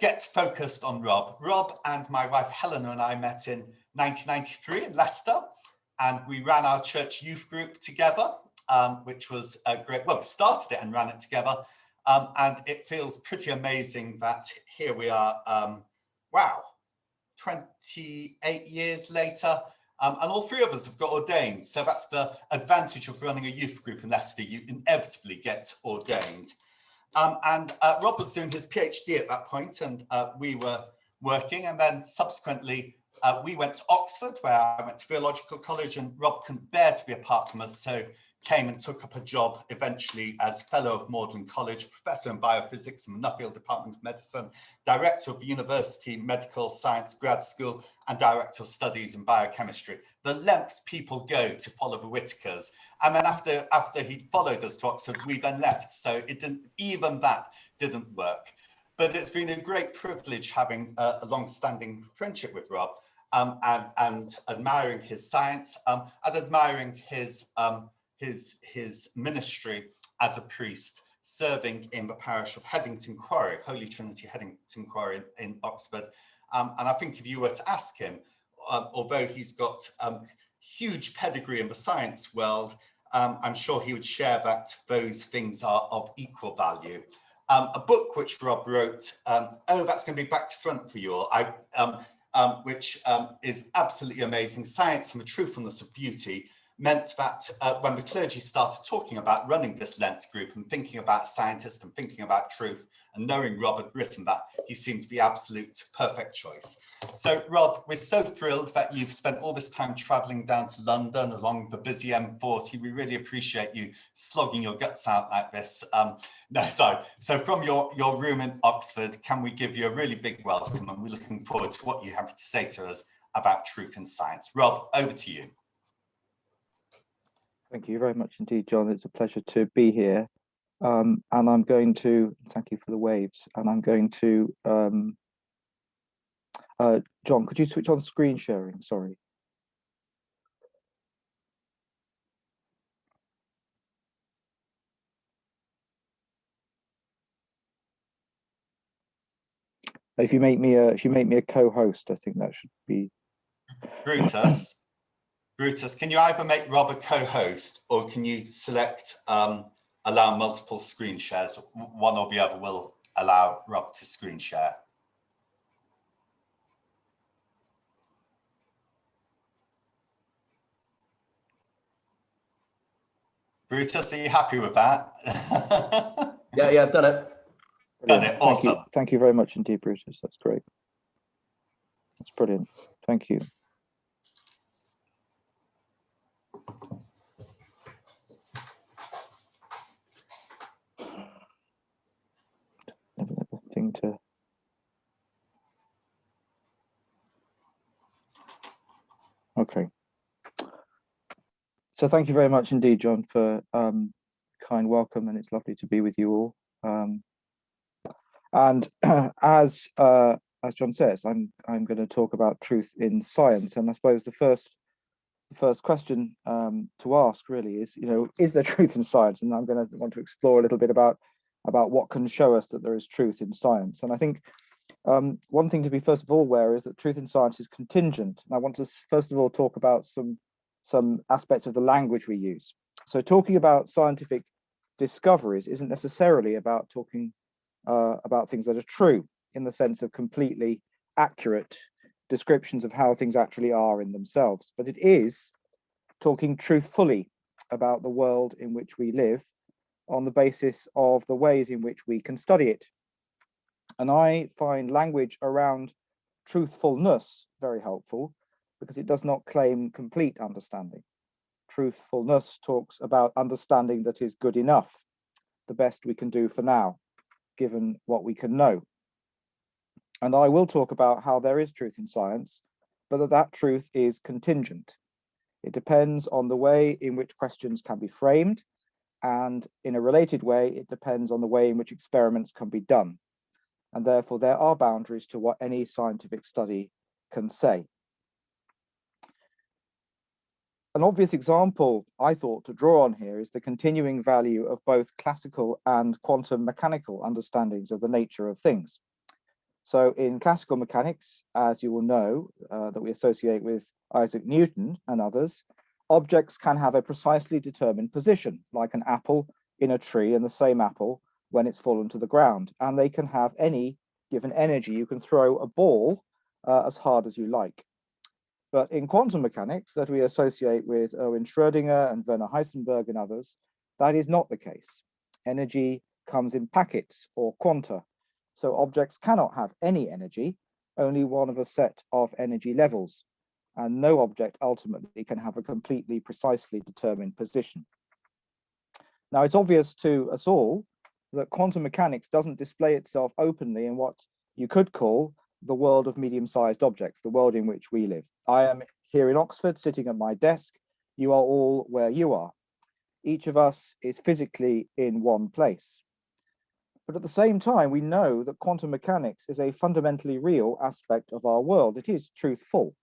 get focused on Rob. Rob and my wife Helena and I met in 1993 in Leicester, and we ran our church youth group together, which was a great, well, we started it and ran it together. And it feels pretty amazing that here we are, wow, 28 years later, and all three of us have got ordained. So that's the advantage of running a youth group in Leicester. You inevitably get ordained. Rob was doing his PhD at that point, and we were working. And then subsequently, we went to Oxford, where I went to Theological College, and Rob couldn't bear to be apart from us, so came and took up a job eventually as Fellow of Magdalen College, Professor in Biophysics in the Nuffield Department of Medicine, Director of the University Medical Science Grad School, and Director of Studies in Biochemistry. The lengths people go to follow the Whitakers. And then after he'd followed us to Oxford, we then left. So even that didn't work. But it's been a great privilege having a long-standing friendship with Rob, and admiring his science, and admiring his ministry as a priest, serving in the parish of Headington Quarry, Holy Trinity Headington Quarry in Oxford. And I think if you were to ask him, although he's got huge pedigree in the science world, I'm sure he would share that those things are of equal value. A book which Rob wrote, oh, that's going to be back to front for you all, which is absolutely amazing, Science and the Truthfulness of Beauty, meant that when the clergy started talking about running this Lent group and thinking about scientists and thinking about truth, and knowing Rob had written that, he seemed to be absolute perfect choice. So Rob, we're so thrilled that you've spent all this time traveling down to London along the busy M40. We really appreciate you slogging your guts out like this. So from your room in Oxford, can we give you a really big welcome, and we're looking forward to what you have to say to us about truth and science. Rob, over to you. Thank you very much indeed, John. It's a pleasure to be here. And I'm going to, thank you for the waves, and I'm going to, John, could you switch on screen sharing? Sorry. If you make me a co-host, I think that should be. Brutus, can you either make Rob a co-host, or can you select allow multiple screen shares? One or the other will allow Rob to screen share. Brutus, are you happy with that? Yeah, I've done it. Done it, awesome. Thank you very much indeed, Brutus. That's great. That's brilliant. Thank you. Never let the thing to. Okay. So thank you very much indeed, John, for kind welcome, and it's lovely to be with you all. And as John says, I'm going to talk about truth in science, and I suppose the first question to ask really is, is there truth in science? And I'm going to want to explore a little bit about what can show us that there is truth in science. And I think one thing to be first of all aware is that truth in science is contingent. And I want to first of all talk about some aspects of the language we use. So talking about scientific discoveries isn't necessarily about talking about things that are true in the sense of completely accurate descriptions of how things actually are in themselves, but it is talking truthfully about the world in which we live on the basis of the ways in which we can study it. And I find language around truthfulness very helpful, because it does not claim complete understanding. Truthfulness talks about understanding that is good enough, the best we can do for now, given what we can know. And I will talk about how there is truth in science, but that truth is contingent. It depends on the way in which questions can be framed, and in a related way, it depends on the way in which experiments can be done. And therefore, there are boundaries to what any scientific study can say. An obvious example I thought to draw on here is the continuing value of both classical and quantum mechanical understandings of the nature of things. So in classical mechanics, as you will know, that we associate with Isaac Newton and others, objects can have a precisely determined position, like an apple in a tree and the same apple when it's fallen to the ground. And they can have any given energy. You can throw a ball as hard as you like. But in quantum mechanics that we associate with Erwin Schrödinger and Werner Heisenberg and others, that is not the case. Energy comes in packets or quanta. So objects cannot have any energy, only one of a set of energy levels. And no object ultimately can have a completely precisely determined position. Now, it's obvious to us all that quantum mechanics doesn't display itself openly in what you could call the world of medium-sized objects, the world in which we live. I am here in Oxford, sitting at my desk. You are all where you are. Each of us is physically in one place. But at the same time, we know that quantum mechanics is a fundamentally real aspect of our world. It is truthful.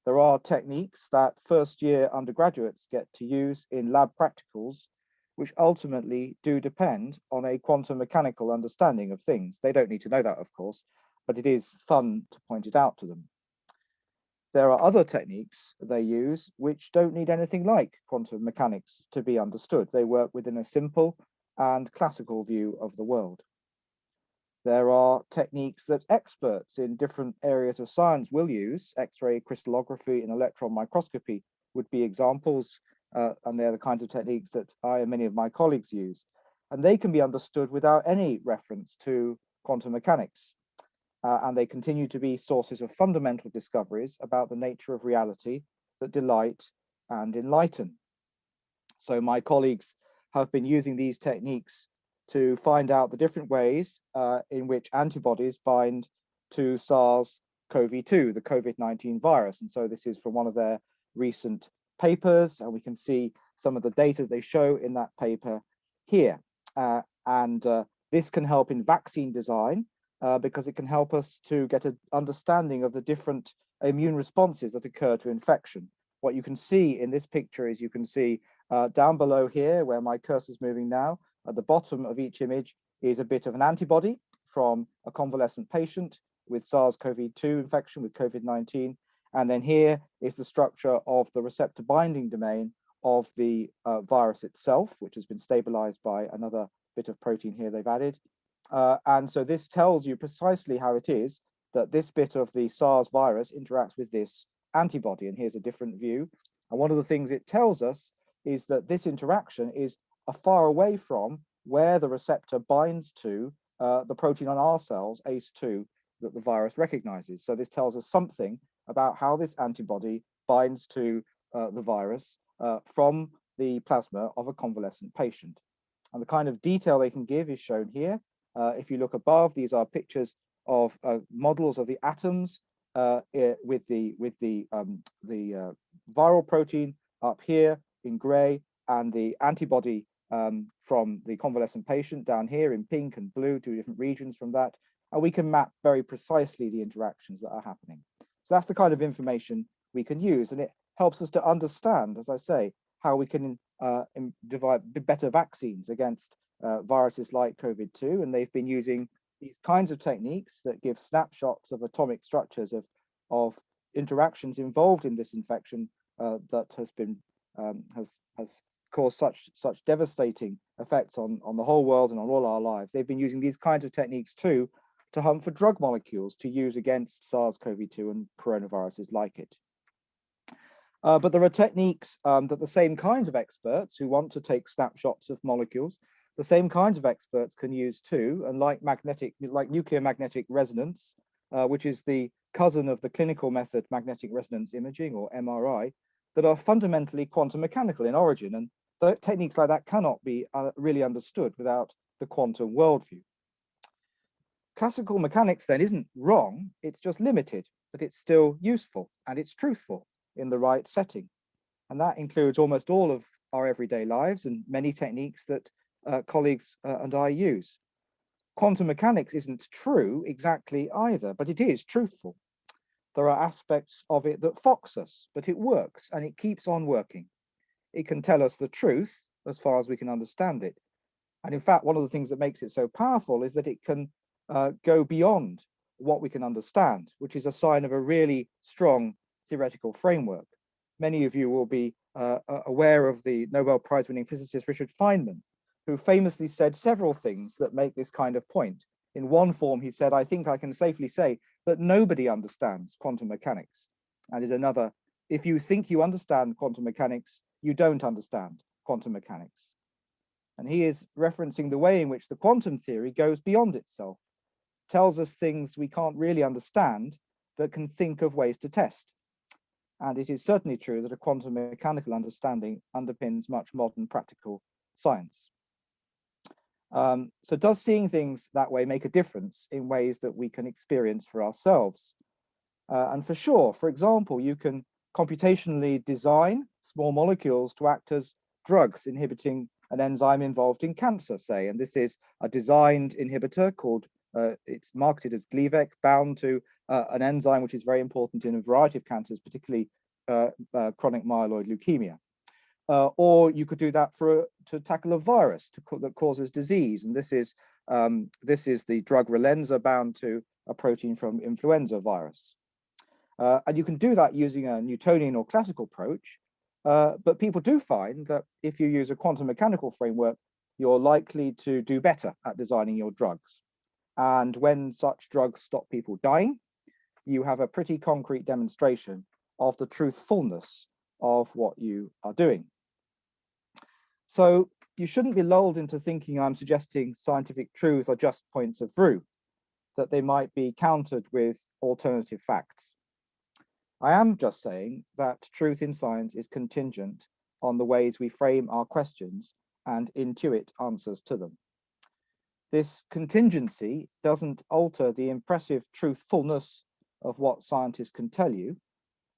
There are techniques that first-year undergraduates get to use in lab practicals, which ultimately do depend on a quantum mechanical understanding of things. They don't need to know that, of course, but it is fun to point it out to them. There are other techniques they use which don't need anything like quantum mechanics to be understood. They work within a simple and classical view of the world. There are techniques that experts in different areas of science will use. X-ray crystallography and electron microscopy would be examples, and they're the kinds of techniques that I and many of my colleagues use. And they can be understood without any reference to quantum mechanics. And they continue to be sources of fundamental discoveries about the nature of reality that delight and enlighten. So my colleagues have been using these techniques to find out the different ways in which antibodies bind to SARS-CoV-2, the COVID-19 virus. And so this is from one of their recent papers, and we can see some of the data they show in that paper here. This can help in vaccine design because it can help us to get an understanding of the different immune responses that occur to infection. What you can see in this picture is you can see down below here, where my cursor is moving now, at the bottom of each image is a bit of an antibody from a convalescent patient with SARS-CoV-2 infection with COVID-19. And then here is the structure of the receptor binding domain of the virus itself, which has been stabilized by another bit of protein here they've added. And so this tells you precisely how it is that this bit of the SARS virus interacts with this antibody. And here's a different view. And one of the things it tells us is that this interaction is far away from where the receptor binds to the protein on our cells, ACE2, that the virus recognizes. So this tells us something about how this antibody binds to the virus from the plasma of a convalescent patient. And the kind of detail they can give is shown here. If you look above, these are pictures of models of the atoms with the viral protein up here in gray, and the antibody from the convalescent patient down here in pink and blue, two different regions from that. And we can map very precisely the interactions that are happening. So that's the kind of information we can use, and it helps us to understand, as I say, how we can develop better vaccines against viruses like COVID-2. And they've been using these kinds of techniques that give snapshots of atomic structures of interactions involved in this infection that has been has caused such devastating effects on the whole world and on all our lives. They've been using these kinds of techniques too to hunt for drug molecules to use against SARS-CoV-2 and coronaviruses like it. But there are techniques that the same kinds of experts who want to take snapshots of molecules, the same kinds of experts can use too, and like nuclear magnetic resonance, which is the cousin of the clinical method magnetic resonance imaging, or MRI, that are fundamentally quantum mechanical in origin. And the techniques like that cannot be really understood without the quantum worldview. Classical mechanics then isn't wrong, it's just limited, but it's still useful and it's truthful in the right setting. And that includes almost all of our everyday lives and many techniques that colleagues and I use. Quantum mechanics isn't true exactly either, but it is truthful. There are aspects of it that fox us, but it works and it keeps on working. It can tell us the truth as far as we can understand it. And in fact, one of the things that makes it so powerful is that it can go beyond what we can understand, which is a sign of a really strong theoretical framework. Many of you will be aware of the Nobel Prize winning physicist Richard Feynman, who famously said several things that make this kind of point. In one form, he said, I think I can safely say that nobody understands quantum mechanics. And in another, if you think you understand quantum mechanics, you don't understand quantum mechanics. And he is referencing the way in which the quantum theory goes beyond itself, tells us things we can't really understand, but can think of ways to test. And it is certainly true that a quantum mechanical understanding underpins much modern practical science. So does seeing things that way make a difference in ways that we can experience for ourselves? And for sure, for example, you can computationally design small molecules to act as drugs inhibiting an enzyme involved in cancer, say, and this is a designed inhibitor called, it's marketed as Gilbert, bound to an enzyme which is very important in a variety of cancers, particularly chronic myeloid leukemia. Or you could do that to tackle a virus that causes disease, and this is the drug Relenza bound to a protein from influenza virus. And you can do that using a Newtonian or classical approach, but people do find that if you use a quantum mechanical framework, you're likely to do better at designing your drugs. And when such drugs stop people dying, you have a pretty concrete demonstration of the truthfulness of what you are doing. So you shouldn't be lulled into thinking I'm suggesting scientific truths are just points of view, that they might be countered with alternative facts. I am just saying that truth in science is contingent on the ways we frame our questions and intuit answers to them. This contingency doesn't alter the impressive truthfulness of what scientists can tell you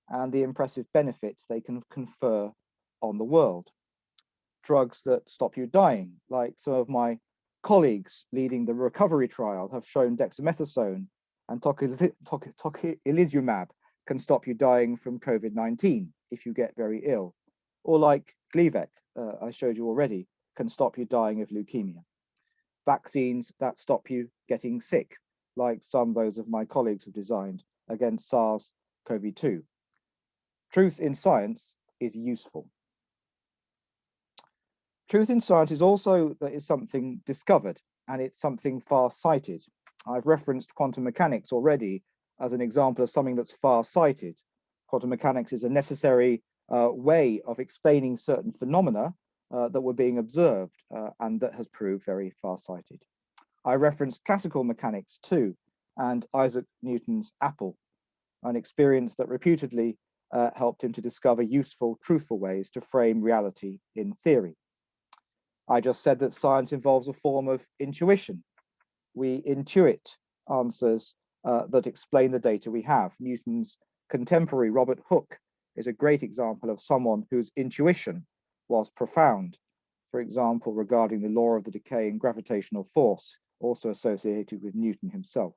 and the impressive benefits they can confer on the world. Drugs that stop you dying, like some of my colleagues leading the recovery trial have shown dexamethasone and tocilizumab can stop you dying from COVID-19 if you get very ill. Or like Gilbert, I showed you already, can stop you dying of leukemia. Vaccines that stop you getting sick, like those of my colleagues have designed against SARS-CoV-2. Truth in science is useful. Truth in science is also that it's something discovered and it's something far-sighted. I've referenced quantum mechanics already as an example of something that's far-sighted. Quantum mechanics is a necessary way of explaining certain phenomena that were being observed and that has proved very far-sighted. I referenced classical mechanics too, and Isaac Newton's apple, an experience that reputedly helped him to discover useful, truthful ways to frame reality in theory. I just said that science involves a form of intuition. We intuit answers that explain the data we have. Newton's contemporary Robert Hooke is a great example of someone whose intuition was profound. For example, regarding the law of the decay in gravitational force, also associated with Newton himself.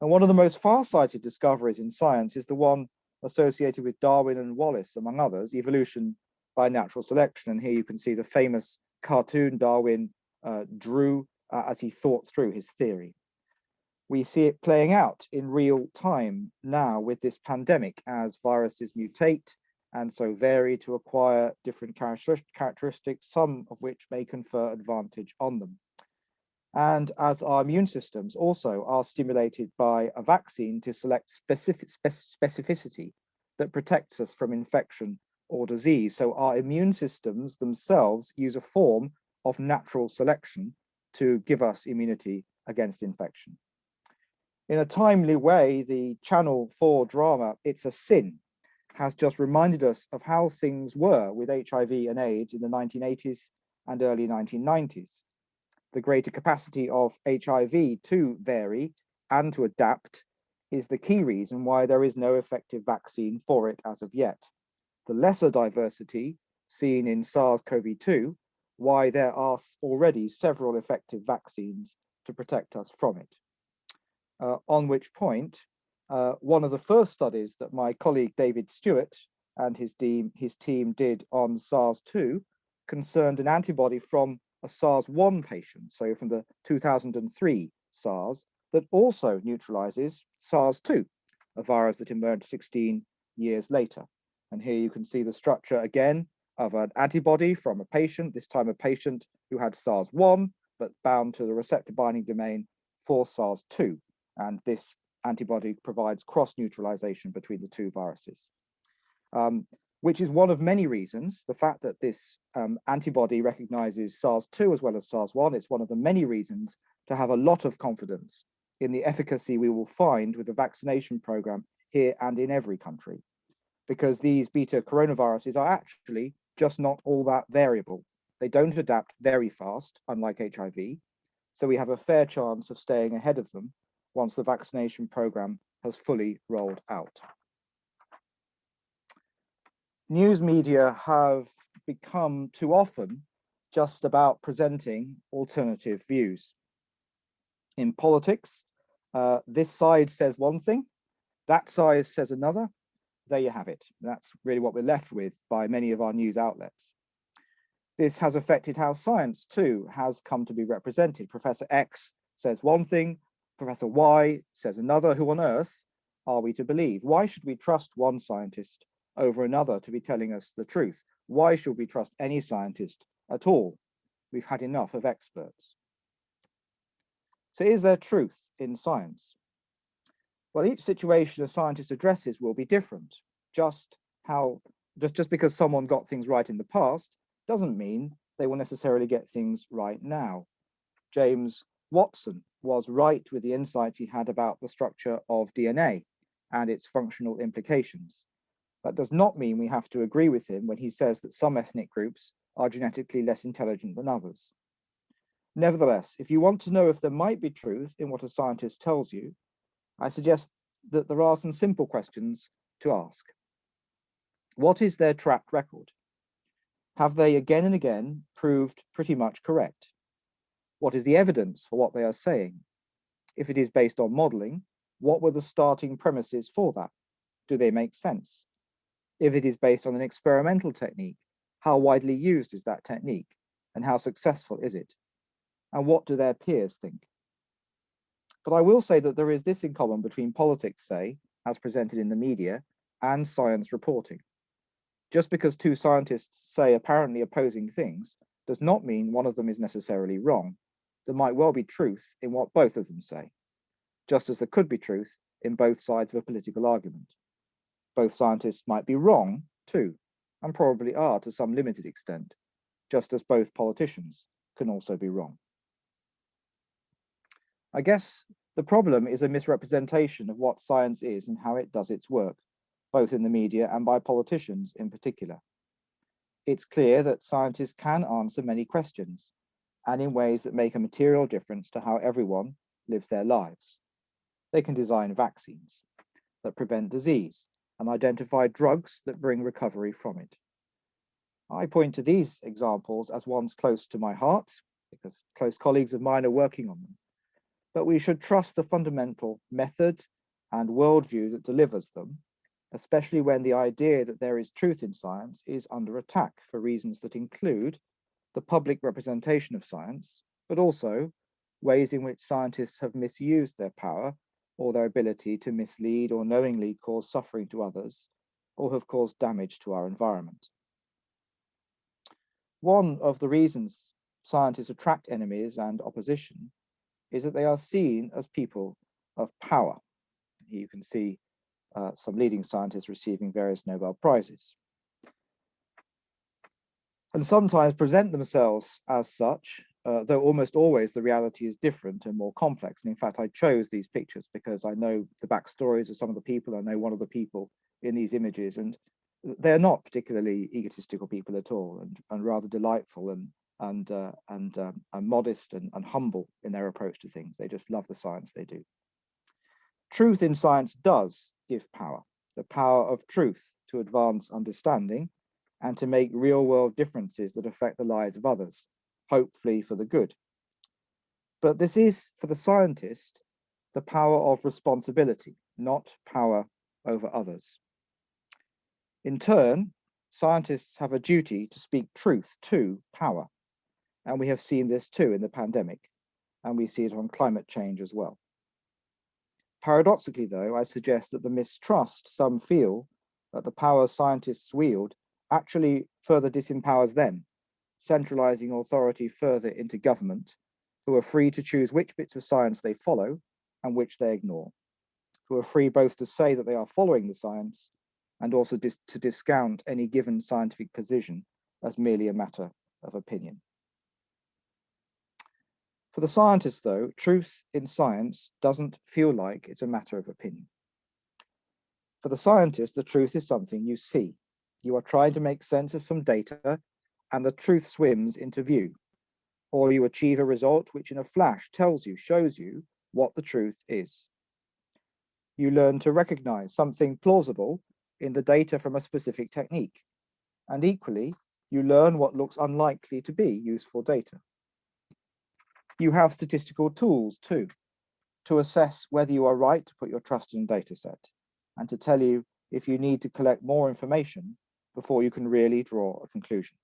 And one of the most far-sighted discoveries in science is the one associated with Darwin and Wallace, among others, evolution by natural selection. And here you can see the famous cartoon Darwin drew as he thought through his theory. We see it playing out in real time now with this pandemic as viruses mutate and so vary to acquire different characteristics, some of which may confer advantage on them. And as our immune systems also are stimulated by a vaccine to select specificity that protects us from infection or disease. So our immune systems themselves use a form of natural selection to give us immunity against infection. In a timely way, the Channel 4 drama, It's a Sin, has just reminded us of how things were with HIV and AIDS in the 1980s and early 1990s. The greater capacity of HIV to vary and to adapt is the key reason why there is no effective vaccine for it as of yet. The lesser diversity seen in SARS-CoV-2, why there are already several effective vaccines to protect us from it. On which point, one of the first studies that my colleague David Stewart and his team did on SARS-2 concerned an antibody from a SARS-1 patient, so from the 2003 SARS, that also neutralizes SARS-2, a virus that emerged 16 years later. And here you can see the structure again of an antibody from a patient, this time a patient who had SARS-1, but bound to the receptor binding domain for SARS-2. And this antibody provides cross-neutralization between the two viruses, which is one of many reasons. The fact that this antibody recognizes SARS-2 as well as SARS-1, it's one of the many reasons to have a lot of confidence in the efficacy we will find with the vaccination program here and in every country, because these beta coronaviruses are actually just not all that variable. They don't adapt very fast, unlike HIV. So we have a fair chance of staying ahead of them once the vaccination program has fully rolled out. News media have become too often just about presenting alternative views. In politics, this side says one thing, that side says another. There you have it. That's really what we're left with by many of our news outlets. This has affected how science too has come to be represented. Professor X says one thing, Professor Y says another. Who on earth are we to believe? Why should we trust one scientist over another to be telling us the truth? Why should we trust any scientist at all? We've had enough of experts. So is there truth in science? Well, each situation a scientist addresses will be different. Just because someone got things right in the past doesn't mean they will necessarily get things right now. James Watson was right with the insights he had about the structure of DNA and its functional implications. That does not mean we have to agree with him when he says that some ethnic groups are genetically less intelligent than others. Nevertheless, if you want to know if there might be truth in what a scientist tells you, I suggest that there are some simple questions to ask. What is their track record? Have they again and again proved pretty much correct? What is the evidence for what they are saying? If it is based on modeling, what were the starting premises for that? Do they make sense? If it is based on an experimental technique, how widely used is that technique and how successful is it? And what do their peers think? But I will say that there is this in common between politics, say, as presented in the media, and science reporting. Just because two scientists say apparently opposing things does not mean one of them is necessarily wrong. There might well be truth in what both of them say, just as there could be truth in both sides of a political argument. Both scientists might be wrong too, and probably are to some limited extent, just as both politicians can also be wrong. I guess the problem is a misrepresentation of what science is and how it does its work, both in the media and by politicians in particular. It's clear that scientists can answer many questions, and in ways that make a material difference to how everyone lives their lives. They can design vaccines that prevent disease and identify drugs that bring recovery from it. I point to these examples as ones close to my heart, because close colleagues of mine are working on them. But we should trust the fundamental method and worldview that delivers them, especially when the idea that there is truth in science is under attack for reasons that include the public representation of science, but also ways in which scientists have misused their power or their ability to mislead or knowingly cause suffering to others, or have caused damage to our environment. One of the reasons scientists attract enemies and opposition is that they are seen as people of power. Here you can see some leading scientists receiving various Nobel Prizes, and sometimes present themselves as such, though almost always the reality is different and more complex. And in fact, I chose these pictures because I know the backstories of some of the people. I know one of the people in these images, and they're not particularly egotistical people at all, and rather delightful and modest and humble in their approach to things. They just love the science they do. Truth in science does give power, the power of truth to advance understanding and to make real world differences that affect the lives of others, hopefully for the good. But this is, for the scientist, the power of responsibility, not power over others. In turn, scientists have a duty to speak truth to power. And we have seen this too in the pandemic, and we see it on climate change as well. Paradoxically, though, I suggest that the mistrust some feel that the power scientists wield actually further disempowers them, centralizing authority further into government, who are free to choose which bits of science they follow and which they ignore, who are free both to say that they are following the science and also to discount any given scientific position as merely a matter of opinion. For the scientist, though, truth in science doesn't feel like it's a matter of opinion. For the scientist, the truth is something you see. You are trying to make sense of some data and the truth swims into view, or you achieve a result which in a flash tells you, shows you what the truth is. You learn to recognize something plausible in the data from a specific technique, and equally, you learn what looks unlikely to be useful data. You have statistical tools too, to assess whether you are right to put your trust in a data set, and to tell you if you need to collect more information before you can really draw a conclusion.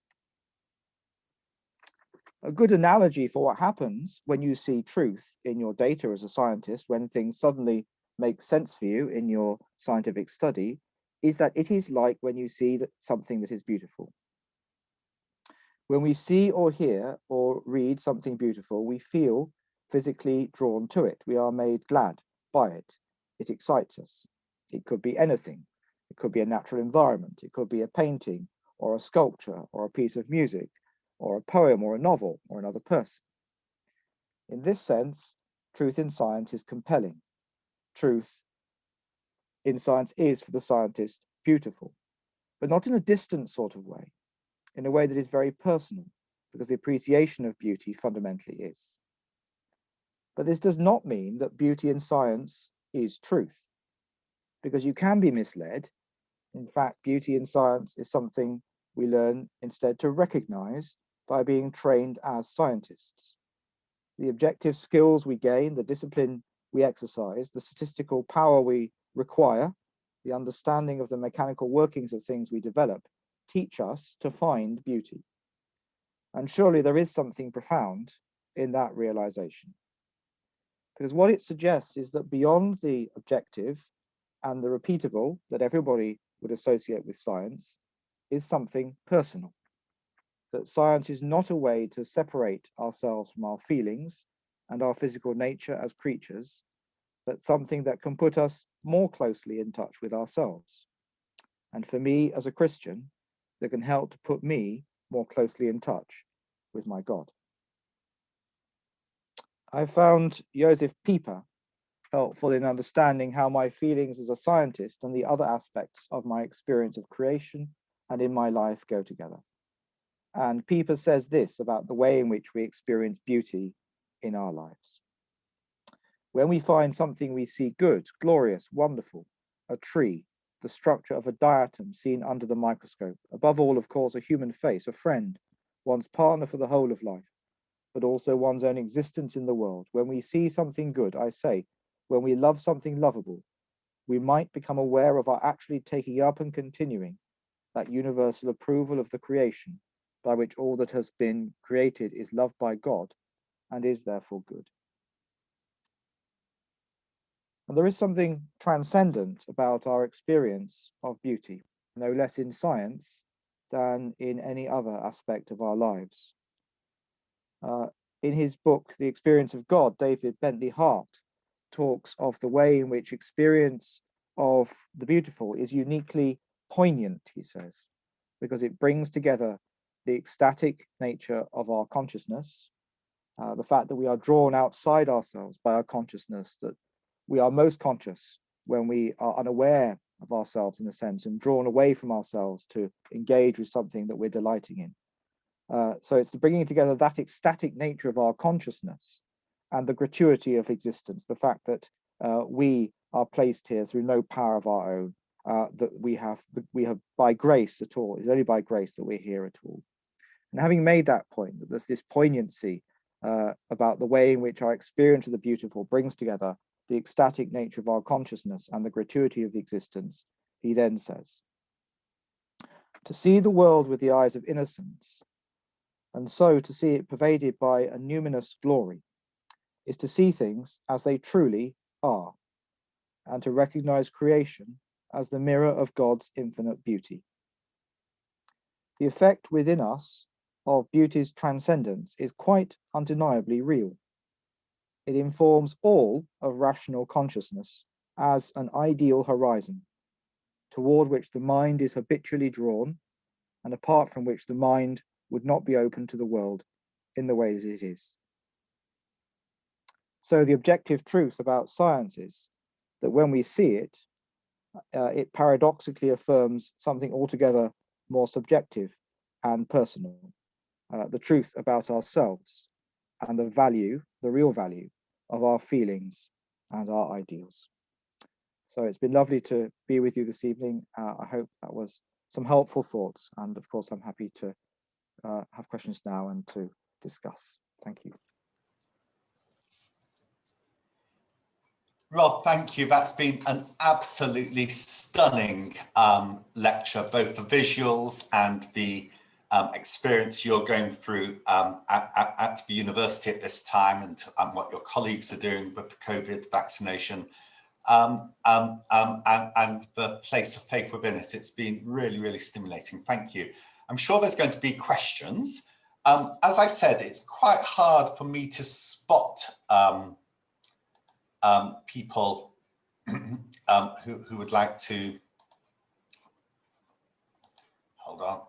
A good analogy for what happens when you see truth in your data as a scientist, when things suddenly make sense for you in your scientific study, is that it is like when you see something that is beautiful. When we see or hear or read something beautiful, we feel physically drawn to it. We are made glad by it. It excites us. It could be anything. It could be a natural environment. It could be a painting or a sculpture or a piece of music or a poem or a novel or another person. In this sense, truth in science is compelling. Truth in science is, for the scientist, beautiful, but not in a distant sort of way, in a way that is very personal, because the appreciation of beauty fundamentally is. But this does not mean that beauty in science is truth, because you can be misled. In fact, beauty in science is something we learn instead to recognize by being trained as scientists. The objective skills we gain, the discipline we exercise, the statistical power we require, the understanding of the mechanical workings of things we develop, teach us to find beauty. And surely there is something profound in that realization. Because what it suggests is that beyond the objective and the repeatable that everybody would associate with science is something personal. That science is not a way to separate ourselves from our feelings and our physical nature as creatures, but something that can put us more closely in touch with ourselves. And for me as a Christian, that can help to put me more closely in touch with my God. I found Joseph Pieper helpful in understanding how my feelings as a scientist and the other aspects of my experience of creation and in my life go together. And Pieper says this about the way in which we experience beauty in our lives. When we find something we see good, glorious, wonderful, a tree, the structure of a diatom seen under the microscope, above all, of course, a human face, a friend, one's partner for the whole of life, but also one's own existence in the world. When we see something good, I say, when we love something lovable, we might become aware of our actually taking up and continuing that universal approval of the creation by which all that has been created is loved by God and is therefore good. And there is something transcendent about our experience of beauty, no less in science than in any other aspect of our lives. In his book, The Experience of God, David Bentley Hart talks of the way in which experience of the beautiful is uniquely poignant, he says, because it brings together the ecstatic nature of our consciousness, the fact that we are drawn outside ourselves by our consciousness, that we are most conscious when we are unaware of ourselves in a sense and drawn away from ourselves to engage with something that we're delighting in. So it's the bringing together that ecstatic nature of our consciousness and the gratuity of existence, the fact that we are placed here through no power of our own, that we have by grace at all. It's only by grace that we're here at all. And having made that point, that there's this poignancy about the way in which our experience of the beautiful brings together the ecstatic nature of our consciousness and the gratuity of existence, he then says, to see the world with the eyes of innocence, and so to see it pervaded by a numinous glory, is to see things as they truly are. and to recognize creation as the mirror of God's infinite beauty. The effect within us of beauty's transcendence is quite undeniably real. It informs all of rational consciousness as an ideal horizon, toward which the mind is habitually drawn, and apart from which the mind would not be open to the world in the ways it is. So the objective truth about science is that when we see it, it paradoxically affirms something altogether more subjective and personal, the truth about ourselves and the value, the real value of our feelings and our ideals. So it's been lovely to be with you this evening. I hope that was some helpful thoughts. And of course, I'm happy to have questions now and to discuss. Thank you. Rob, thank you. That's been an absolutely stunning lecture, both the visuals and the experience you're going through at the university at this time, and what your colleagues are doing with the COVID vaccination, and the place of faith within it. It's been really, really stimulating. Thank you. I'm sure there's going to be questions. As I said, it's quite hard for me to spot people who would like to, hold on.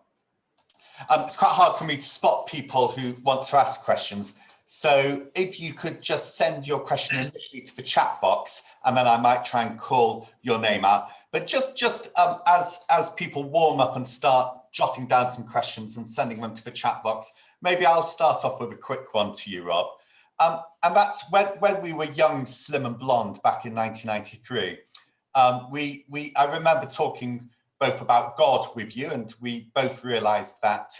It's quite hard for me to spot people who want to ask questions. So if you could just send your question initially to the chat box, and then I might try and call your name out. But just as people warm up and start jotting down some questions and sending them to the chat box, maybe I'll start off with a quick one to you, Rob. And that's when we were young, slim and blonde back in 1993. I remember talking both about God with you, and we both realized that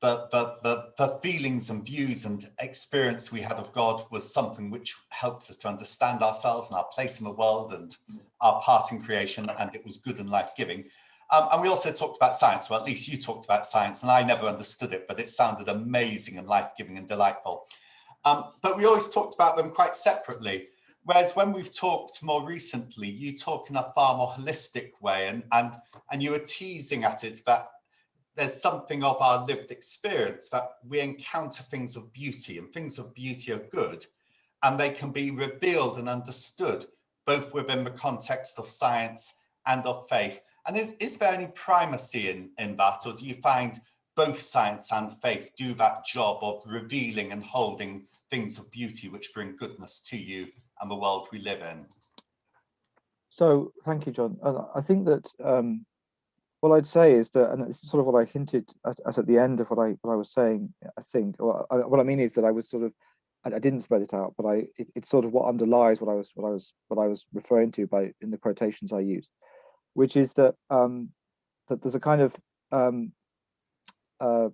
the feelings and views and experience we had of God was something which helped us to understand ourselves and our place in the world and our part in creation, and it was good and life-giving. And we also talked about science. Well, at least you talked about science, and I never understood it, but it sounded amazing and life-giving and delightful. But we always talked about them quite separately. Whereas when we've talked more recently, you talk in a far more holistic way, and you were teasing at it that there's something of our lived experience, that we encounter things of beauty, and things of beauty are good, and they can be revealed and understood both within the context of science and of faith. And is there any primacy in that, or do you find both science and faith do that job of revealing and holding things of beauty which bring goodness to you and the world we live in? So thank you, John. I think that what I'd say is that, and this is sort of what I hinted at the end of what I was saying, I think, or what I mean is that I was sort of, I didn't spell it out, but it's sort of what underlies what I was referring to in the quotations I used, which is that that there's a kind of sort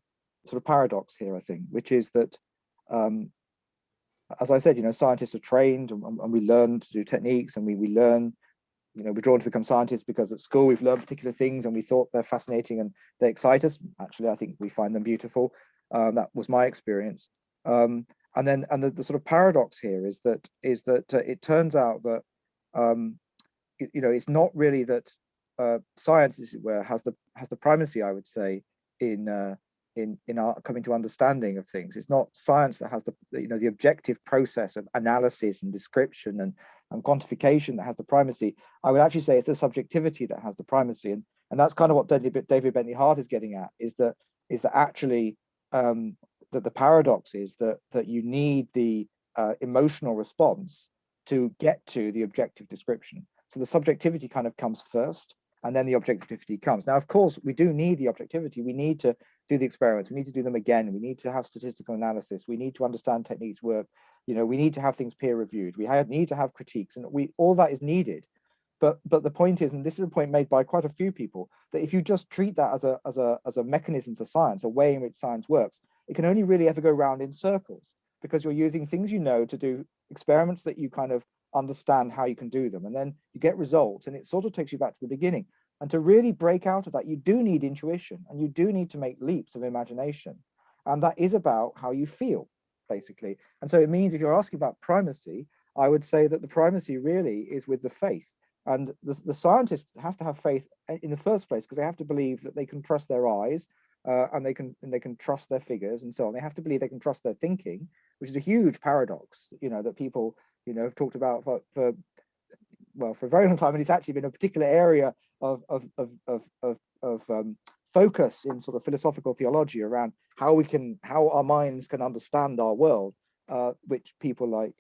of paradox here, I think, which is that, as I said, scientists are trained and we learn to do techniques, and we learn, we're drawn to become scientists because at school we've learned particular things and we thought they're fascinating and they excite us. Actually, I think we find them beautiful. That was my experience. And the sort of paradox here is that it turns out that it's not really that science, as it were, has the primacy, I would say, in our coming to understanding of things. It's not science that has the objective process of analysis and description and quantification that has the primacy. I would actually say it's the subjectivity that has the primacy, and that's kind of what David Bentley Hart is getting at, is that actually that the paradox is that you need the emotional response to get to the objective description. So the subjectivity kind of comes first, and then the objectivity comes. Now, of course, we do need the objectivity. We need to do the experiments. We need to do them again. We need to have statistical analysis. We need to understand techniques work. We need to have things peer reviewed. We need to have critiques, and all that is needed. But the point is, and this is a point made by quite a few people, that if you just treat that as a mechanism for science, a way in which science works, it can only really ever go round in circles, because you're using things to do experiments that you kind of understand how you can do them, and then you get results, and it sort of takes you back to the beginning. And to really break out of that, you do need intuition, and you do need to make leaps of imagination, and that is about how you feel, basically. And so it means, if you're asking about primacy, I would say that the primacy really is with the faith. And the scientist has to have faith in the first place, because they have to believe that they can trust their eyes, and they can trust their figures and so on. They have to believe they can trust their thinking, which is a huge paradox, that people, have talked about for a very long time, and it's actually been a particular area of focus in sort of philosophical theology around how our minds can understand our world, which people like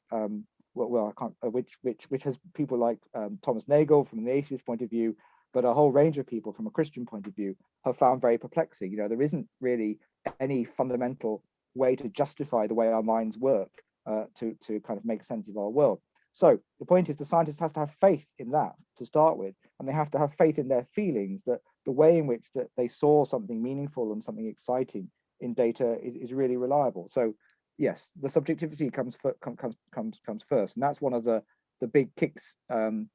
which has people like Thomas Nagel from the atheist point of view, but a whole range of people from a Christian point of view have found very perplexing. There isn't really any fundamental way to justify the way our minds work, to kind of make sense of our world. So the point is, the scientist has to have faith in that to start with, and they have to have faith in their feelings, that the way in which that they saw something meaningful and something exciting in data is really reliable. So yes, the subjectivity comes first, and that's one of the big kicks that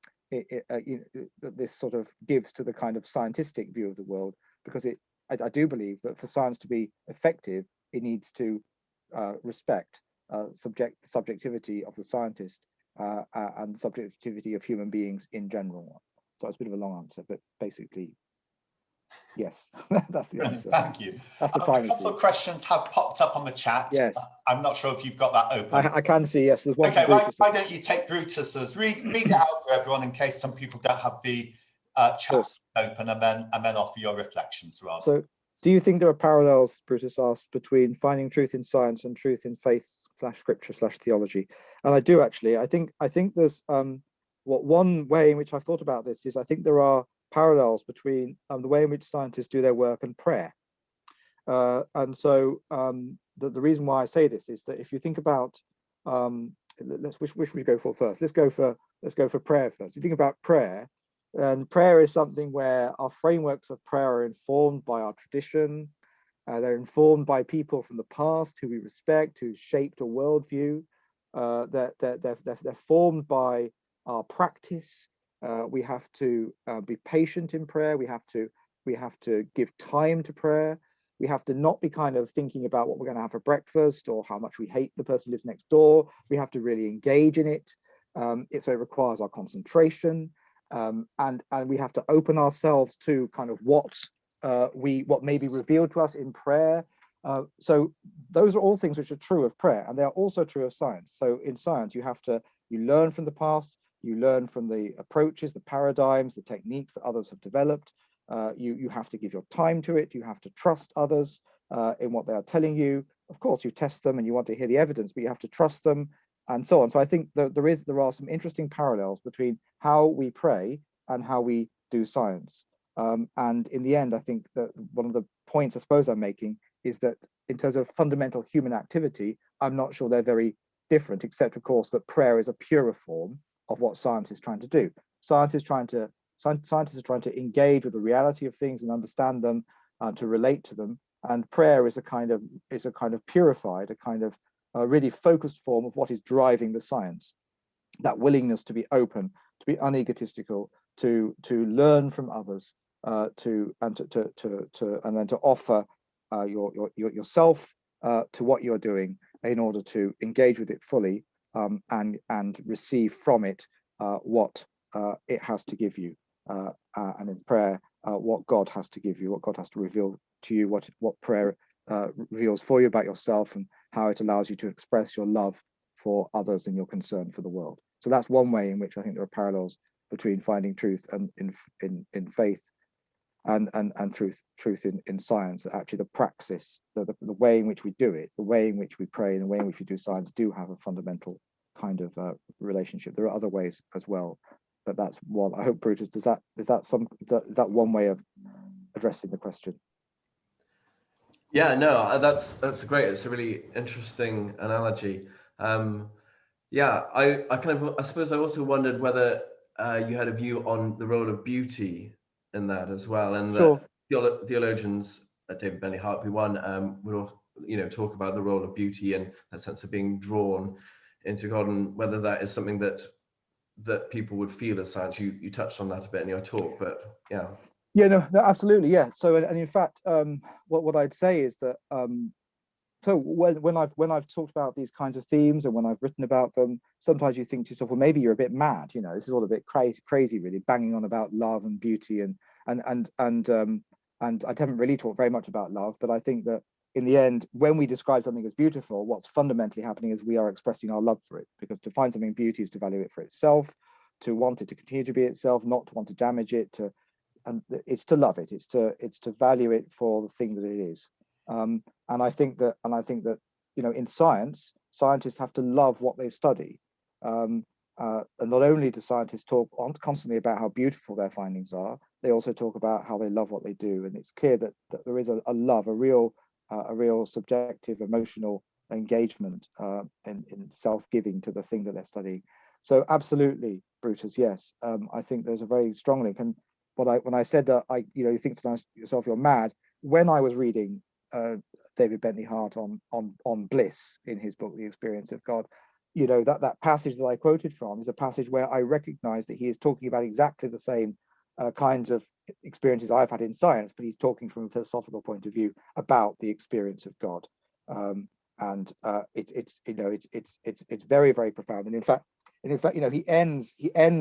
this sort of gives to the kind of scientific view of the world, because I do believe that for science to be effective, it needs to respect subjectivity of the scientist, and the subjectivity of human beings in general. So it's a bit of a long answer, but basically, yes, that's the answer. Thank you. That's the A primacy. couple of questions have popped up on the chat. Yes. I'm not sure if you've got that open. I can see, yes. There's one. Okay, why don't you take Brutus's, read it out for everyone in case some people don't have the chat open, and then offer your reflections, rather. So, do you think there are parallels, Brutus asks, between finding truth in science and truth in faith / scripture / theology? And I do, actually. I think there's one way in which I've thought about this is, I think there are parallels between the way in which scientists do their work and prayer. And so the reason why I say this is that if you think about, which we go for first? Let's go for prayer first. You think about prayer. And prayer is something where our frameworks of prayer are informed by our tradition. They're informed by people from the past who we respect, who shaped a worldview. They're formed by our practice. We have to be patient in prayer. We have to give time to prayer. We have to not be kind of thinking about what we're going to have for breakfast or how much we hate the person who lives next door. We have to really engage in it. So it requires our concentration. And we have to open ourselves to kind of what may be revealed to us in prayer. So those are all things which are true of prayer, and they are also true of science. So in science, you learn from the past, you learn from the approaches, the paradigms, the techniques that others have developed. You have to give your time to it. You have to trust others in what they are telling you. Of course, you test them and you want to hear the evidence, but you have to trust them, and so on. So I think that there are some interesting parallels between how we pray and how we do science. And in the end, I think that one of the points I suppose I'm making is that in terms of fundamental human activity, I'm not sure they're very different, except of course that prayer is a purer form of what science is trying to do. Scientists are trying to engage with the reality of things and understand them, to relate to them. And prayer is a kind of purified, a kind of really focused form of what is driving the science. That willingness to be open, to be unegotistical, to learn from others, and then to offer yourself to what you're doing in order to engage with it fully, and receive from it what it has to give you, and in prayer what God has to give you, what God has to reveal to you, what prayer reveals for you about yourself, and how it allows you to express your love for others and your concern for the world. So that's one way in which I think there are parallels between finding truth and in faith and truth in science. Actually, the praxis, the way in which we do it, the way in which we pray, and the way in which we do science do have a fundamental kind of relationship. There are other ways as well, but that's one. I hope, Brutus, is that one way of addressing the question? Yeah, no, that's great. It's a really interesting analogy. Yeah, I suppose I also wondered whether you had a view on the role of beauty in that as well, and sure. that theologians, David Bentley Hartley one, would talk about the role of beauty and that sense of being drawn into God, and whether that is something that people would feel as science. You touched on that a bit in your talk, but yeah. Yeah, no, absolutely, yeah. So, and in fact, what I'd say is that so when I've talked about these kinds of themes and when I've written about them, sometimes you think to yourself, well, maybe you're a bit mad. You know, this is all a bit crazy, really, banging on about love and beauty and I haven't really talked very much about love, but I think that in the end, when we describe something as beautiful, what's fundamentally happening is we are expressing our love for it, because to find something beauty is to value it for itself, to want it to continue to be itself, not to want to damage it, and it's to love it. It's to value it for the thing that it is. And I think that you know, in science, scientists have to love what they study. And not only do scientists talk constantly about how beautiful their findings are, they also talk about how they love what they do. And it's clear that there is a love, a real subjective, emotional engagement in self-giving to the thing that they're studying. So absolutely, Brutus, yes. I think there's a very strong link. And when I said that, you think to yourself, you're mad. When I was reading David Bentley Hart on bliss in his book, The Experience of God, you know, that passage that I quoted from is a passage where I recognize that he is talking about exactly the same kinds of experiences I've had in science, but he's talking from a philosophical point of view about the experience of God. It's very, very profound. And in fact, you know, he ends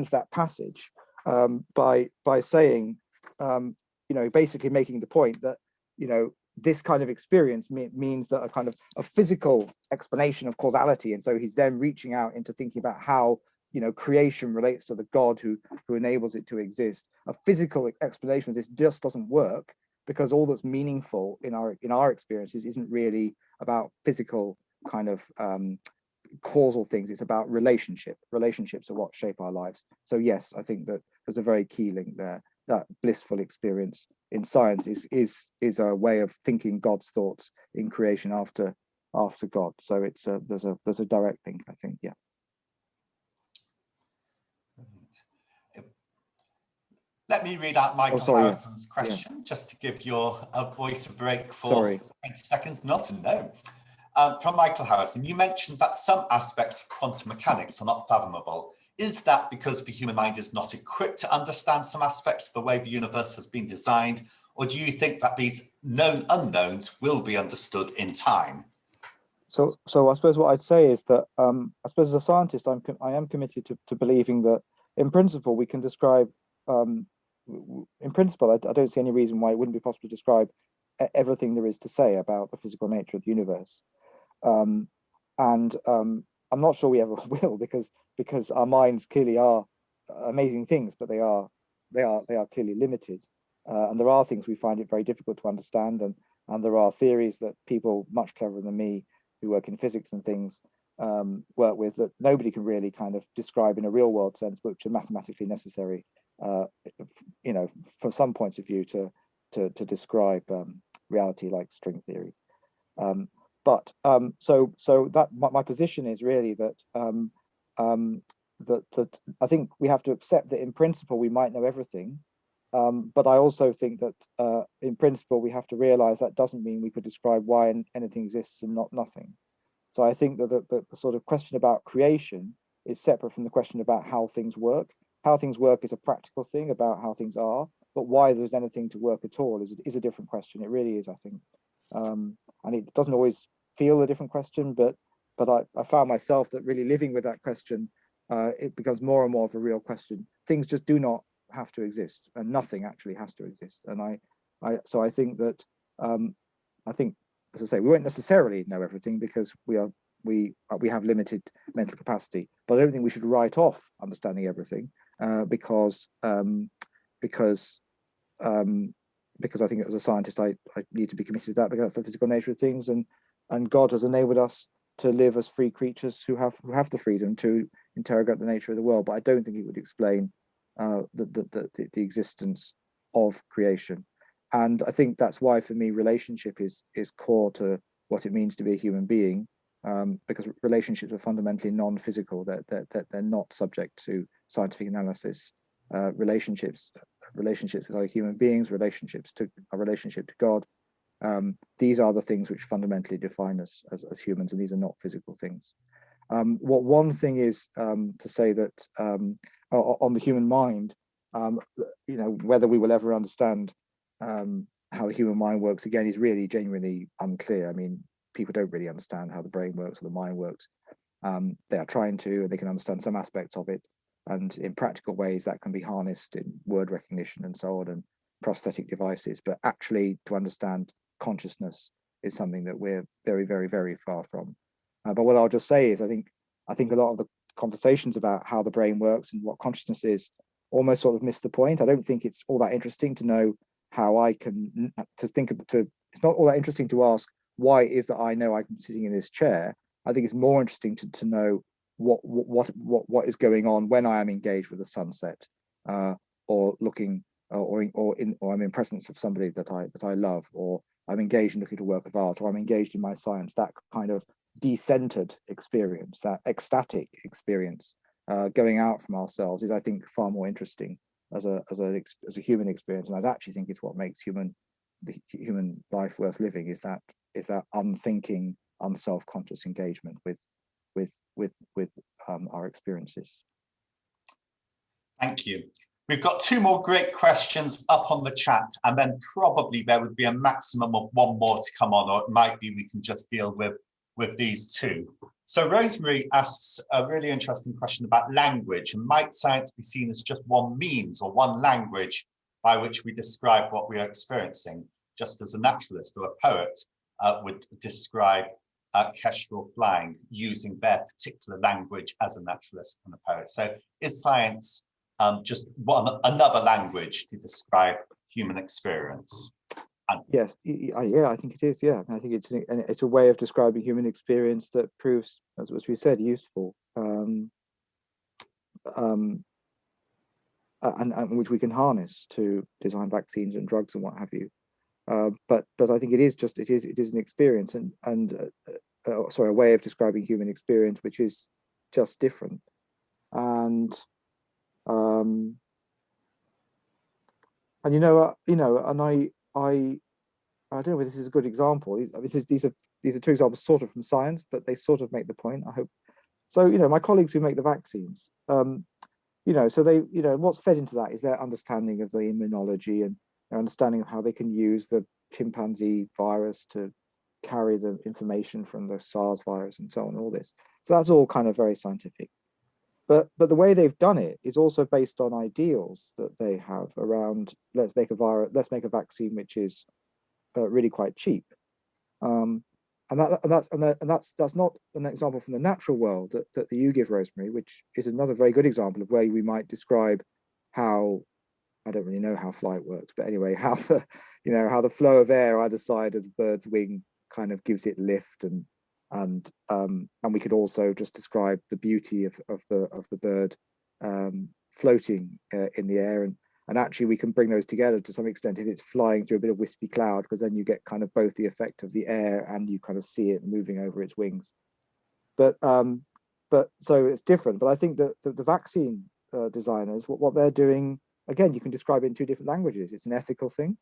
that passage by saying, you know, basically making the point that, you know, this kind of experience means that a kind of a physical explanation of causality. And so he's then reaching out into thinking about how, you know, creation relates to the God who enables it to exist. A physical explanation of this just doesn't work, because all that's meaningful in our experiences isn't really about physical kind of causal things. It's about relationships are what shape our lives. So yes, I think that there's a very key link there. That blissful experience in science is a way of thinking God's thoughts in creation after God. So it's there's a direct link, I think. Yeah. Let me read out Michael Harrison's question, just to give your voice a break for 20 seconds. Not a no. From Michael Harrison, you mentioned that some aspects of quantum mechanics are not fathomable. Is that because the human mind is not equipped to understand some aspects of the way the universe has been designed, or do you think that these known unknowns will be understood in time? So I suppose what I'd say is that I suppose as a scientist, I am committed to believing that in principle we can describe. In principle, I don't see any reason why it wouldn't be possible to describe everything there is to say about the physical nature of the universe. I'm not sure we ever will, because our minds clearly are amazing things, but they are clearly limited, and there are things we find it very difficult to understand, and there are theories that people much cleverer than me who work in physics and things work with that nobody can really kind of describe in a real world sense, but which are mathematically necessary, you know, from some points of view to describe reality, like string theory. So that my position is really that that I think we have to accept that in principle we might know everything, but I also think that in principle we have to realize that doesn't mean we could describe why anything exists and not nothing. So I think that the sort of question about creation is separate from the question about how things work. How things work is a practical thing about how things are, but why there's anything to work at all is a different question. It really is, I think. And it doesn't always feel a different question, but I found myself that really living with that question, it becomes more and more of a real question. Things just do not have to exist, and nothing actually has to exist. And I think that as I say, we won't necessarily know everything because we have limited mental capacity. But I don't think we should write off understanding everything because I think as a scientist, I need to be committed to that, because that's the physical nature of things, and God has enabled us to live as free creatures who have the freedom to interrogate the nature of the world. But I don't think it would explain the existence of creation. And I think that's why, for me, relationship is core to what it means to be a human being, because relationships are fundamentally non-physical. They're not subject to scientific analysis. Relationships with other human beings, our relationship to God. These are the things which fundamentally define us as humans, and these are not physical things. What one thing is to say that on the human mind, you know, whether we will ever understand how the human mind works again is really genuinely unclear. I mean, people don't really understand how the brain works or the mind works. They are trying to, and they can understand some aspects of it. And in practical ways, that can be harnessed in word recognition and so on, and prosthetic devices. But actually, to understand consciousness is something that we're very, very, very far from. But what I'll just say is, I think a lot of the conversations about how the brain works and what consciousness is almost sort of miss the point. I don't think it's all that interesting to know how I can it's not all that interesting to ask why it is that I know I'm sitting in this chair. I think it's more interesting to know what is going on when I am engaged with the sunset, or looking, or I'm in presence of somebody that I love, or I'm engaged in looking at a work of art, or I'm engaged in my science. That kind of decentered experience, that ecstatic experience, going out from ourselves, is, I think, far more interesting as a human experience. And I actually think it's what makes the human life worth living, is that unthinking, unself-conscious engagement with our experiences. Thank you. We've got 2 more great questions up on the chat, and then probably there would be a maximum of 1 more to come on, or it might be we can just deal with these 2. So Rosemary asks a really interesting question about language. And might science be seen as just one means or one language by which we describe what we are experiencing, just as a naturalist or a poet would describe kestrel flying using their particular language as a naturalist and a poet? So is science just another language to describe human experience? Yes, I think it is. Yeah, I think it's a way of describing human experience that proves, as we said, useful, and which we can harness to design vaccines and drugs and what have you. But I think it is an experience, and sorry, a way of describing human experience which is just different. And I don't know if this is a good example. These are 2 examples sort of from science, but they sort of make the point, I hope. So, my colleagues who make the vaccines, so they, what's fed into that is their understanding of the immunology and their understanding of how they can use the chimpanzee virus to carry the information from the SARS virus and so on, all this. So that's all kind of very scientific. But the way they've done it is also based on ideals that they have around, let's make a vaccine which is really quite cheap, and that's not an example from the natural world that you give, Rosemary, which is another very good example of where we might describe how, I don't really know how flight works, but anyway, how the flow of air either side of the bird's wing kind of gives it lift, and we could also just describe the beauty of the bird floating in the air, and actually we can bring those together to some extent if it's flying through a bit of wispy cloud, because then you get kind of both the effect of the air and you kind of see it moving over its wings. But so it's different. But I think that the vaccine designers, what they're doing, again, you can describe it in 2 different languages. It's an ethical thing,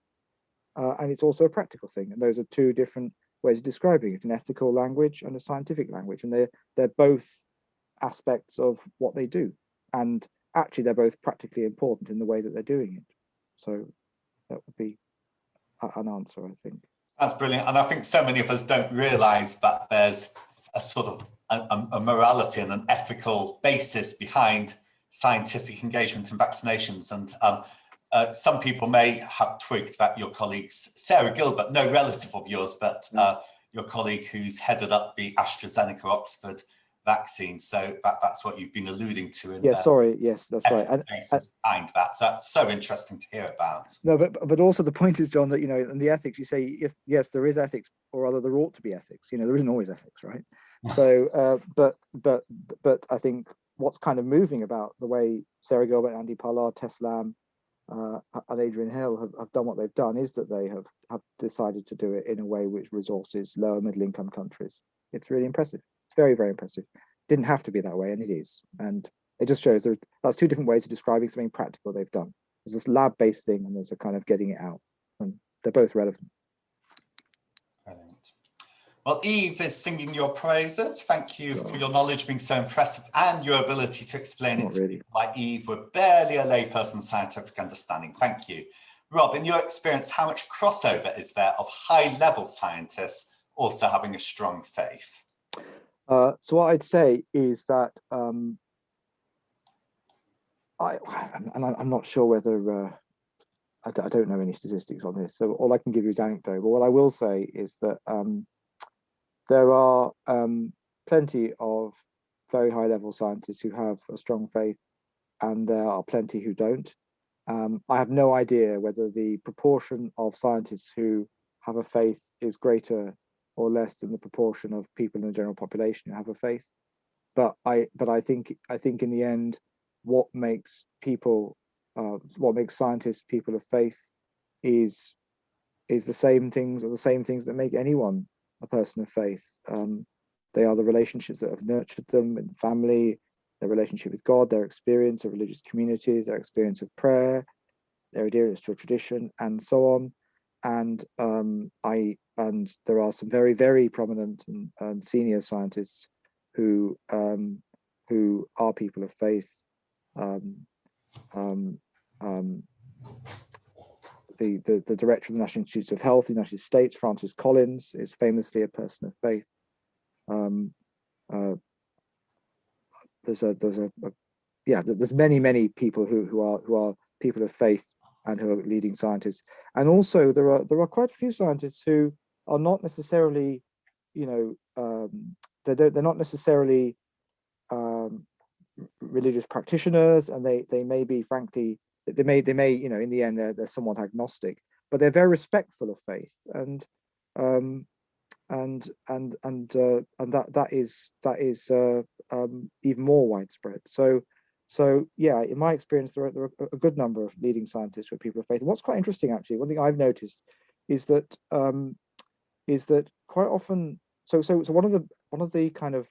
and it's also a practical thing, and those are 2 different ways of describing it: an ethical language and a scientific language, and they're both aspects of what they do, and actually they're both practically important in the way that they're doing it. So that would be an answer, I think. That's brilliant. And I think so many of us don't realize that there's a sort of a morality and an ethical basis behind scientific engagement in vaccinations. And some people may have twigged that your colleagues, Sarah Gilbert, no relative of yours, but your colleague who's headed up the AstraZeneca Oxford vaccine. So that's what you've been alluding to. In yes, that's right. And behind that. So that's so interesting to hear about. No, but also the point is, John, that, in the ethics, you say, yes, there is ethics, or rather there ought to be ethics. There isn't always ethics, right? So, but I think what's kind of moving about the way Sarah Gilbert, Andy Pollard, Tess Lamb, and Adrian Hill have done what they've done is that they have decided to do it in a way which resources lower middle income countries. It's really impressive. It's very, very impressive. Didn't have to be that way, and it is. And it just shows that's 2 different ways of describing something practical they've done. There's this lab-based thing, and there's a kind of getting it out, and they're both relevant. Brilliant. Well, Eve is singing your praises. Thank you for your knowledge being so impressive and your ability to explain it to people like Eve with barely a layperson's scientific understanding. Thank you. Rob, in your experience, how much crossover is there of high-level scientists also having a strong faith? So what I'd say is that I'm not sure whether I don't know any statistics on this, so all I can give you is anecdote. But what I will say is that there are plenty of very high-level scientists who have a strong faith, and there are plenty who don't. I have no idea whether the proportion of scientists who have a faith is greater or less than the proportion of people in the general population who have a faith. But I think in the end, what makes scientists people of faith is the same things that make anyone a person of faith. They are the relationships that have nurtured them in family, their relationship with God, their experience of religious communities, their experience of prayer, their adherence to a tradition, and so on. And there are some very, very prominent and senior scientists who are people of faith. The director of the National Institutes of Health in the United States, Francis Collins, is famously a person of faith. There's many people who are people of faith and who are leading scientists, and also there are quite a few scientists who are not necessarily, they're not necessarily religious practitioners, and they may be, frankly, they may in the end they're somewhat agnostic, but they're very respectful of faith, and that is even more widespread. So yeah, in my experience, there are a good number of leading scientists who are people of faith. And what's quite interesting, actually, one thing I've noticed is that quite often, so one of the kind of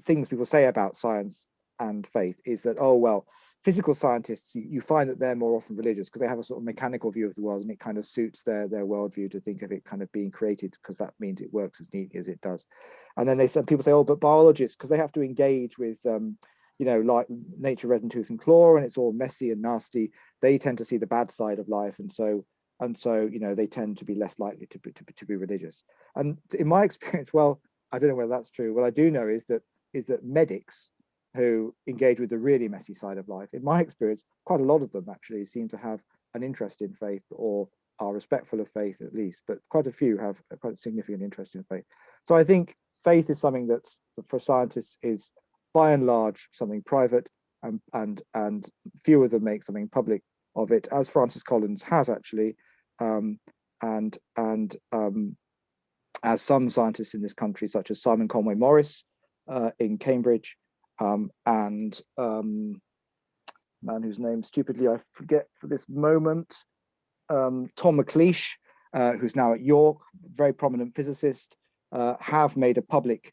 things people say about science and faith is that, oh well, physical scientists, you find that they're more often religious because they have a sort of mechanical view of the world, and it kind of suits their worldview to think of it kind of being created because that means it works as neatly as it does. And then people say, oh, but biologists, because they have to engage with like nature red in tooth and claw, and it's all messy and nasty, they tend to see the bad side of life, and so they tend to be less likely to be religious. And in my experience, well, I don't know whether that's true. What I do know is that medics who engage with the really messy side of life, in my experience, quite a lot of them actually seem to have an interest in faith, or are respectful of faith at least, but quite a few have quite a significant interest in faith. So I think faith is something that's, for scientists, is by and large something private, and few of them make something public of it, as Francis Collins has actually, and as some scientists in this country, such as Simon Conway Morris in Cambridge, and man whose name stupidly I forget for this moment, Tom McLeish, who's now at York, very prominent physicist, have made a public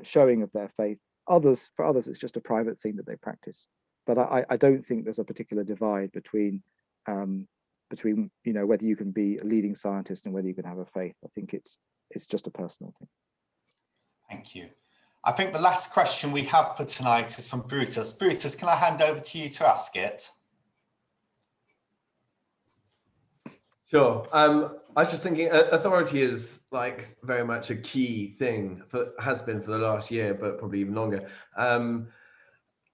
showing of their faith. For others, it's just a private thing that they practice. But I don't think there's a particular divide between whether you can be a leading scientist and whether you can have a faith. I think it's just a personal thing. Thank you. I think the last question we have for tonight is from Brutus. Brutus, can I hand over to you to ask it? Sure. I was just thinking, authority is like very much a key thing, has been for the last year, but probably even longer. And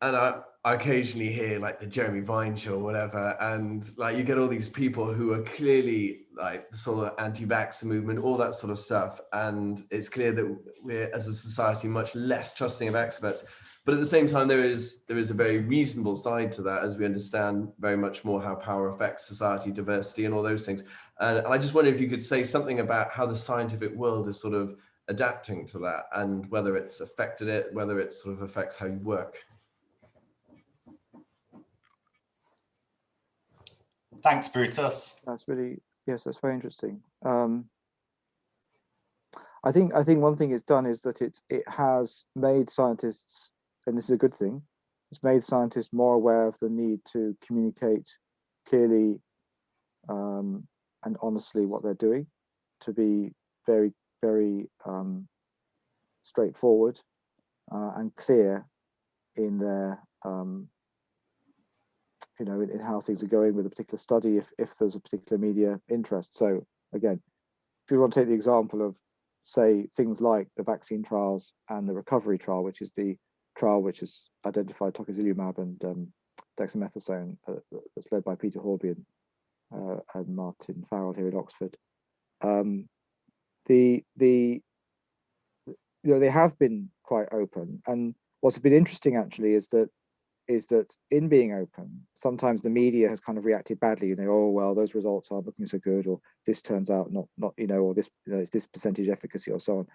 I occasionally hear like the Jeremy Vine show or whatever, and like you get all these people who are clearly like the sort of anti-vaxxer movement, all that sort of stuff, and it's clear that we're, as a society, much less trusting of experts. But at the same time, there is a very reasonable side to that, as we understand very much more how power affects society, diversity, and all those things. And I just wonder if you could say something about how the scientific world is sort of adapting to that, and whether it's affected it, whether it sort of affects how you work. Thanks, Brutus. That's very interesting. I think one thing it's done is that it has made scientists, and this is a good thing, it's made scientists more aware of the need to communicate clearly and honestly what they're doing, to be very, very straightforward and clear in their in how things are going with a particular study, if there's a particular media interest. So again, you want to take the example of, say, things like the vaccine trials and the recovery trial, which is the trial which has identified tocilizumab and dexamethasone, that's led by Peter Horby and Martin Farrell here at Oxford. They have been quite open, and what's been interesting actually is that in being open, sometimes the media has kind of reacted badly. Oh well, those results aren't looking so good, or this turns out not or this it's this percentage efficacy, or so on.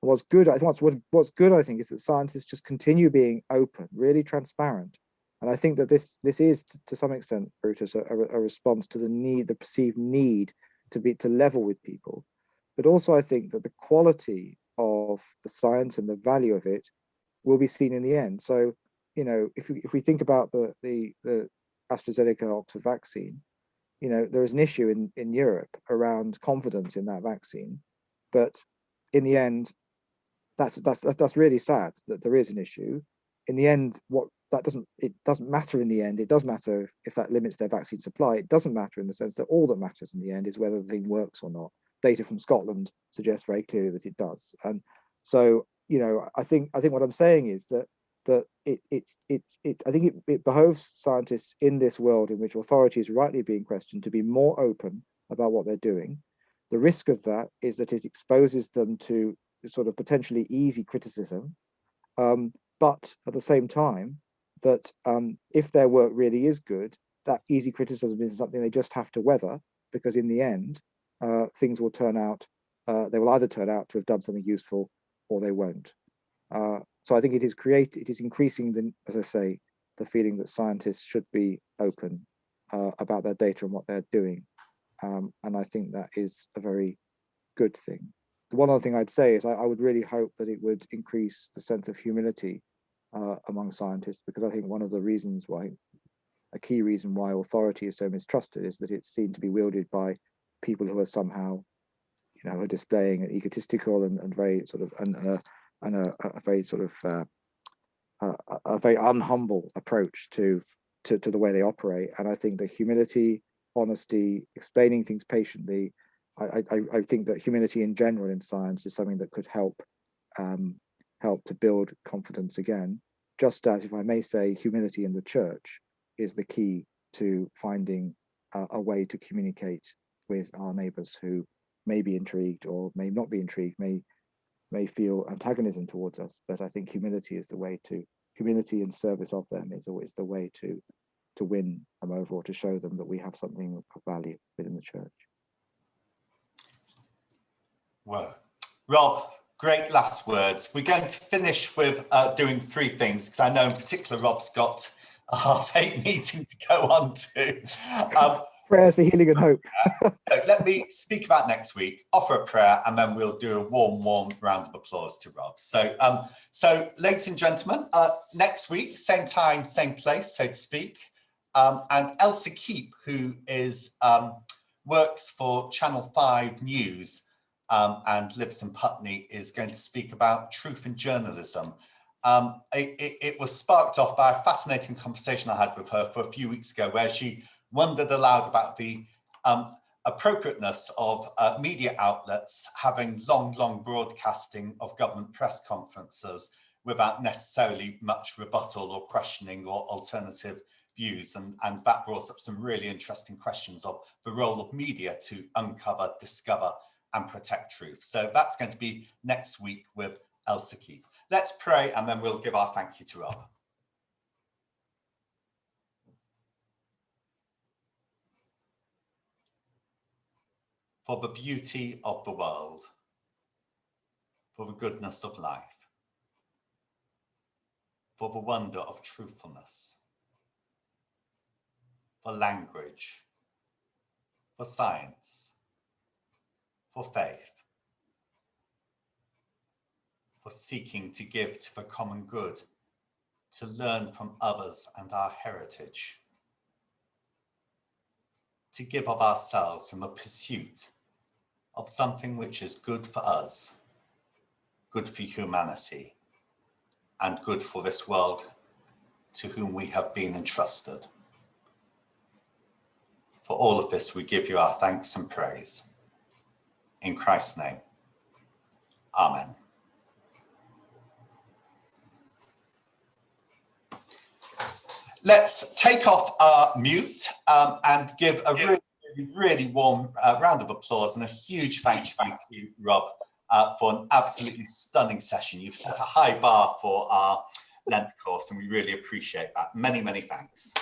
And what's good, I think, what's good, I think, is that scientists just continue being open, really transparent. And I think that this is to some extent, Brutus, a response to the perceived need to level with people. But also I think that the quality of the science and the value of it will be seen in the end. So, if we think about the AstraZeneca Oxford vaccine, there is an issue in Europe around confidence in that vaccine. But in the end, that's really sad that there is an issue. In the end, it doesn't matter in the end. It does matter if that limits their vaccine supply. It doesn't matter in the sense that all that matters in the end is whether the thing works or not. Data from Scotland suggests very clearly that it does. And so, I think what I'm saying is that I think it behoves scientists in this world in which authority is rightly being questioned to be more open about what they're doing. The risk of that is that it exposes them to sort of potentially easy criticism, but at the same time, that if their work really is good, that easy criticism is something they just have to weather, because in the end, things will turn out, they will either turn out to have done something useful or they won't. So I think it is increasing, as I say, the feeling that scientists should be open about their data and what they're doing. And I think that is a very good thing. The one other thing I'd say is I would really hope that it would increase the sense of humility among scientists, because I think one of the reasons why, a key reason why authority is so mistrusted is that it's seen to be wielded by people who are somehow, are displaying an egotistical and very sort of a very sort of a very unhumble approach to the way they operate. And I think that humility, honesty, explaining things patiently, I think that humility in general in science is something that could help to build confidence again. Just as, if I may say, humility in the church is the key to finding a way to communicate with our neighbours who may be intrigued or may not be intrigued, may feel antagonism towards us. But I think humility in service of them is always the way to win them over, or to show them that we have something of value within the church. Whoa. Rob, great last words. We're going to finish with doing three things, because I know in particular Rob's got a 8:30 meeting to go on to. Prayers for healing and hope. Let me speak about next week, offer a prayer, and then we'll do a warm round of applause to Rob. So ladies and gentlemen, next week, same time, same place, so to speak. And Elsa Keep, who is works for Channel 5 News and lives in Putney, is going to speak about truth in journalism. It was sparked off by a fascinating conversation I had with her for a few weeks ago, where she wondered aloud about the appropriateness of media outlets having long broadcasting of government press conferences without necessarily much rebuttal or questioning or alternative views. And that brought up some really interesting questions of the role of media to uncover, discover, and protect truth. So that's going to be next week with Elsa Keith. Let's pray, and then we'll give our thank you to Rob. For the beauty of the world, for the goodness of life, for the wonder of truthfulness, for language, for science, for faith, for seeking to give to the common good, to learn from others and our heritage, to give of ourselves in the pursuit of something which is good for us, good for humanity, and good for this world to whom we have been entrusted. For all of this, we give you our thanks and praise. In Christ's name, amen. Let's take off our mute and give a really warm round of applause and a huge thank you to you, Rob, for an absolutely stunning session. You've set a high bar for our Lent course, and we really appreciate that. Many, many thanks.